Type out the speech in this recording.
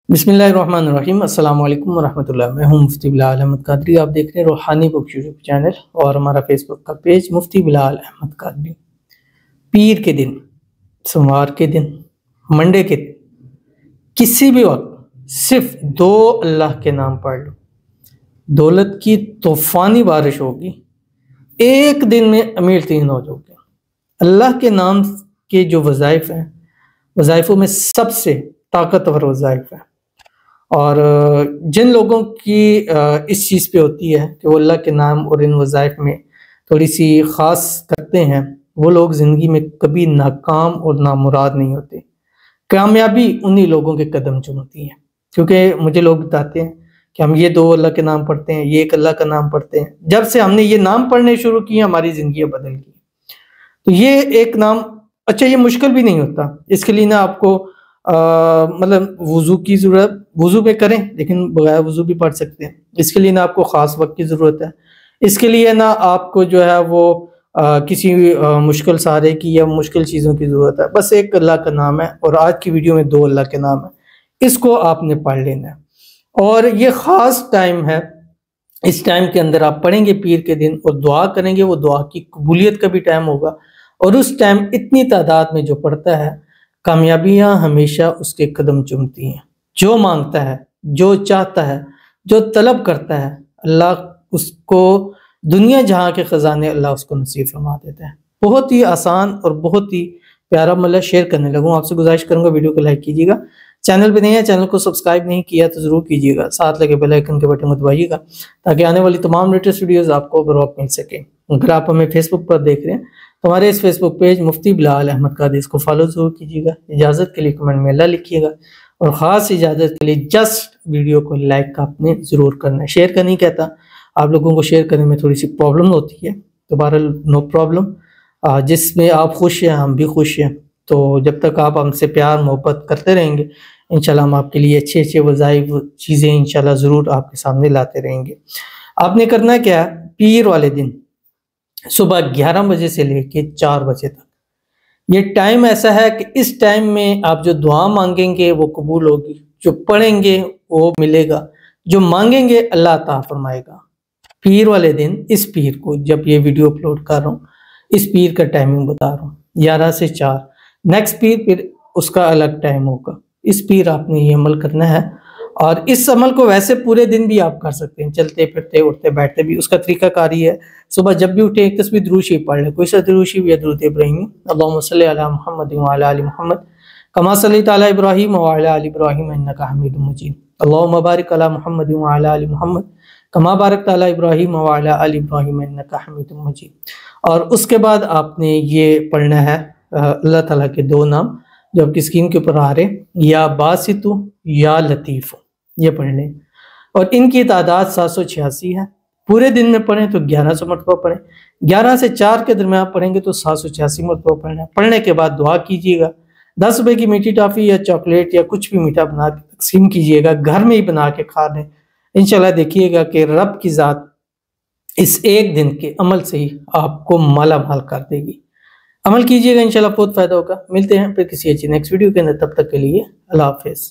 बिस्मिल्लाहिर्रहमानिर्रहीम अस्सलाम वालेकुम वरहमतुल्लाह। मैं हूं मुफ्ती बिलाल अहमद कादरी। आप देख रहे हैं रूहानी बुक यूट्यूब चैनल और हमारा फेसबुक का पेज मुफ्ती बिलाल अहमद कादरी। पीर के दिन, सोमवार के दिन, मंडे के दिन, किसी भी वक्त सिर्फ दो अल्लाह के नाम पढ़ लो, दौलत की तूफानी बारिश होगी। एक दिन में अमीर तीन हो जाओगे। अल्लाह के नाम के जो वज़ाइफ हैं, वज़ाइफों में सबसे ताकतवर वज़ाइफ है। और जिन लोगों की इस चीज़ पे होती है कि वो अल्लाह के नाम और इन वज़ाइफ में थोड़ी सी ख़ास करते हैं, वो लोग ज़िंदगी में कभी नाकाम और नामुराद नहीं होते। कामयाबी उन्हीं लोगों के कदम चूमती है। क्योंकि मुझे लोग बताते हैं कि हम ये दो अल्लाह के नाम पढ़ते हैं, ये एक अल्लाह का नाम पढ़ते हैं। जब से हमने ये नाम पढ़ने शुरू किए हमारी ज़िंदगी बदल गई। तो ये एक नाम, अच्छा ये मुश्किल भी नहीं होता। इसके लिए ना आपको मतलब वुज़ू की ज़रूरत, वुज़ू में करें लेकिन बगैर वुज़ू भी पढ़ सकते हैं। इसके लिए ना आपको ख़ास वक्त की ज़रूरत है। इसके लिए ना आपको जो है वो किसी मुश्किल सहारे की या मुश्किल चीज़ों की ज़रूरत है। बस एक अल्लाह का नाम है और आज की वीडियो में दो अल्लाह के नाम है, इसको आपने पढ़ लेना है। और ये ख़ास टाइम है, इस टाइम के अंदर आप पढ़ेंगे पीर के दिन और दुआ करेंगे, वो दुआ की कबूलियत का भी टाइम होगा। और उस टाइम इतनी तादाद में जो पढ़ता है, कामयाबियां हमेशा उसके कदम चूमती हैं। जो मांगता है, जो चाहता है, जो तलब करता है, अल्लाह उसको दुनिया जहाँ के ख़जाने अल्लाह उसको नसीब फरमा देता है। बहुत ही आसान और बहुत ही प्यारा मतलब शेयर करने लगूँ। आपसे गुजारिश करूँगा वीडियो को लाइक कीजिएगा। चैनल पे नहीं है, चैनल को सब्सक्राइब नहीं किया तो ज़रूर कीजिएगा। साथ लगे बेल आइकन के बटन को दबाइएगा ताकि आने वाली तमाम लेटेस्ट वीडियोज़ आपको बर वक्त मिल सके। अगर आप हमें फेसबुक पर देख रहे हैं तो हमारे इस फेसबुक पेज मुफ्ती बिलाल अहमद कादरी, इसको फॉलो ज़रूर कीजिएगा। इजाज़त के लिए कमेंट में अल्लाह लिखिएगा और ख़ास इजाज़त के लिए जस्ट वीडियो को लाइक आपने ज़रूर करना है। शेयर का नहीं कहता, आप लोगों को शेयर करने में थोड़ी सी प्रॉब्लम होती है, तो बहरहाल नो प्रॉब्लम। जिसमें आप खुश हैं हम भी खुश हैं। तो जब तक आप हमसे प्यार मोहब्बत करते रहेंगे, इंशाल्लाह हम आपके लिए अच्छे अच्छे वज़ाइफ चीज़ें इंशाल्लाह ज़रूर आपके सामने लाते रहेंगे। आपने करना क्या है, पीर वाले दिन सुबह 11 बजे से लेके 4 बजे तक, ये टाइम ऐसा है कि इस टाइम में आप जो दुआ मांगेंगे वो कबूल होगी, जो पढ़ेंगे वो मिलेगा, जो मांगेंगे अल्लाह अता फरमाएगा। पीर वाले दिन, इस पीर को जब ये वीडियो अपलोड कर रहा हूँ, इस पीर का टाइमिंग बता रहा हूँ 11 से 4। नेक्स्ट पीर फिर उसका अलग टाइम होगा। इस पीर आपने ये अमल करना है और इस अमल को वैसे पूरे दिन भी आप कर सकते हैं, चलते फिरते उठते बैठते भी। उसका तरीकाकारी है, सुबह जब भी उठे एक तस्बीह दुरूद शरीफ पढ़ लें, कोई सा दुरूद शरीफ या दुरूद इब्राहिमी। अल्लाहुम्मा सल्ली अला मुहम्मद व अला आलि मुहम्मद कमा सल्लैता अला इब्राहीम व अला आलि इब्राहीम इन्नका हमीदुम मजीद। अल्लाहुम्मा बारिक अला मुहम्मद व अला आलि मुहम्मद कमा बारकता अला इब्राहीम व अला आलि इब्राहीम इन्नका हमीदुम मजीद। और उसके बाद आपने ये पढ़ना है अल्लाह ताला के दो नाम जो आपकी स्क्रीन के ऊपर आ रहे, या बासितु या लतीफ़ु, ये पढ़ लें। और इनकी तादाद 786 है। पूरे दिन में पढ़ें तो 1100 मरतबा पढ़ें, 11 से 4 के दरमियान पढ़ेंगे तो 786 मरतबा पढ़ना है। पढ़ने के बाद दुआ कीजिएगा। 10 रुपए की मीठी टॉफ़ी या चॉकलेट या कुछ भी मीठा बना के तकसीम कीजिएगा, घर में ही बना के खा लें। इंशाल्लाह देखिएगा कि रब की ज़ात इस एक दिन के अमल से ही आपको माला माल कर देगी। अमल कीजिएगा, इंशाल्लाह बहुत फ़ायदा होगा। मिलते हैं फिर किसी अच्छी नेक्स्ट वीडियो के अंदर, तब तक के लिए अल्लाह हाफ़िज़।